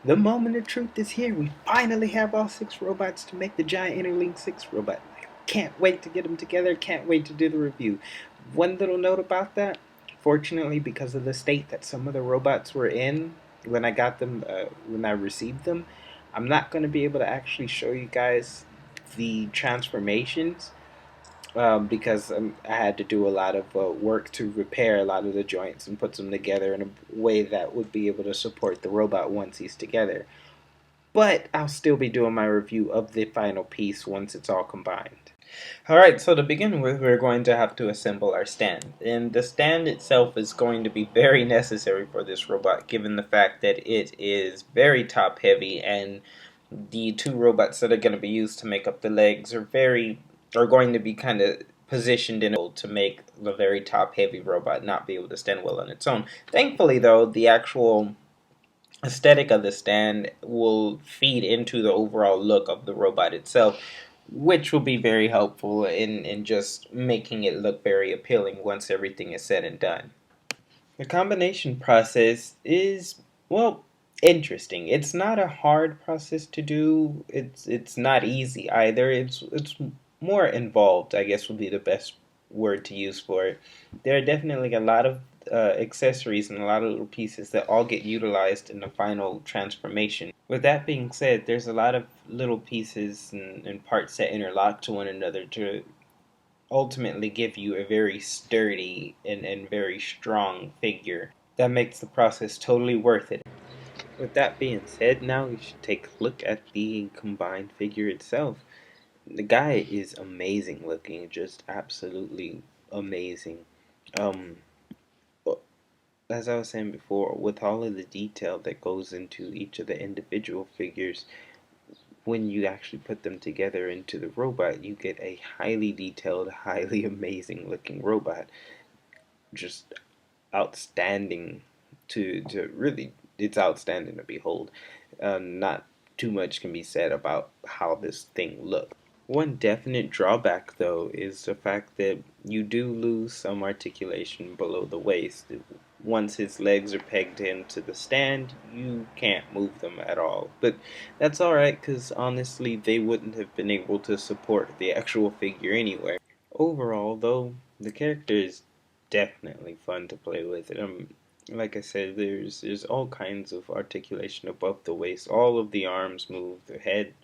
The moment of truth is here. We finally have all 6 robots to make the giant Interlink 6 robot. Can't wait to get them together. Can't wait to do the review. One little note about that. Fortunately, because of the state that some of the robots were in when I got them, when I received them, I'm not going to be able to actually show you guys the transformations because I had to do a lot of work to repair a lot of the joints and put them together in a way that would be able to support the robot once he's together. But I'll still be doing my review of the final piece once it's all combined. Alright, so to begin with, we're going to have to assemble our stand. And the stand itself is going to be very necessary for this robot, given the fact that it is very top heavy, and the 2 robots that are going to be used to make up the legs are going to be kind of positioned in a to make the very top heavy robot not be able to stand well on its own. Thankfully, though, the actual aesthetic of the stand will feed into the overall look of the robot itself, which will be very helpful in just making it look very appealing once everything is said and done. The combination process is, well, interesting. It's not a hard process to do. It's not easy either. It's more involved, I guess would be the best word to use for it. There are definitely a lot of accessories and a lot of little pieces that all get utilized in the final transformation. With that being said, there's a lot of little pieces and parts that interlock to one another to ultimately give you a very sturdy and very strong figure that makes the process totally worth it. With that being said, now we should take a look at the combined figure itself. The guy is amazing looking, just absolutely amazing. Um, as I was saying before, with all of the detail that goes into each of the individual figures, when you actually put them together into the robot, you get a highly detailed, highly amazing looking robot. Just outstanding to really, it's outstanding to behold. Not too much can be said about how this thing looks. One definite drawback, though, is the fact that you do lose some articulation below the waist. Once his legs are pegged into the stand, you can't move them at all. But that's alright, because honestly, they wouldn't have been able to support the actual figure anyway. Overall, though, the character is definitely fun to play with. Like I said, there's all kinds of articulation above the waist. All of the arms move, the head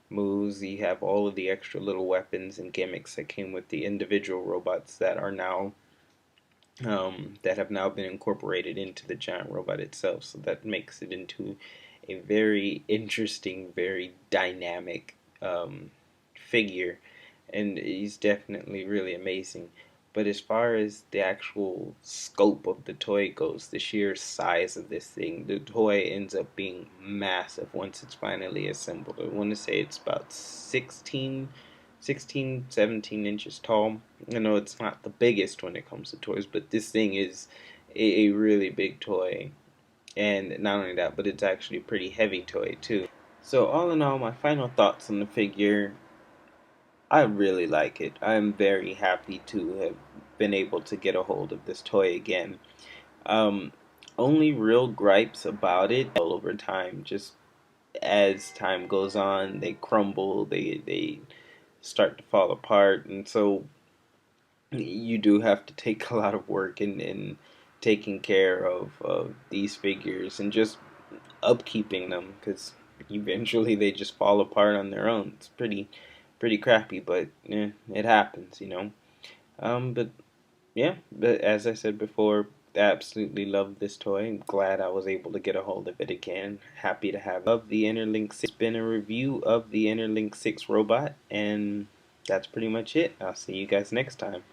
moves. You have all of the extra little weapons and gimmicks that came with the individual robots that are now that have now been incorporated into the giant robot itself. So that makes it into a very interesting, very dynamic figure, and he's definitely really amazing. But as far as the actual scope of the toy goes, the sheer size of this thing, the toy ends up being massive once it's finally assembled. I want to say it's about 17 inches tall. I know it's not the biggest when it comes to toys, but this thing is a really big toy. And not only that, but it's actually a pretty heavy toy too. So all in all, my final thoughts on the figure, I really like it. I'm very happy to have been able to get a hold of this toy again. Um, Only real gripes about it over time. Just as time goes on, they crumble, they start to fall apart, and so you do have to take a lot of work in taking care of these figures and just upkeeping them, because eventually they just fall apart on their own. It's pretty crappy, but it happens, you know. But yeah, but as I said before, I absolutely love this toy. I'm glad I was able to get a hold of it again. Happy to have it. Of the Interlink 6. It's been a review of the Interlink 6 robot, and that's pretty much it. I'll see you guys next time.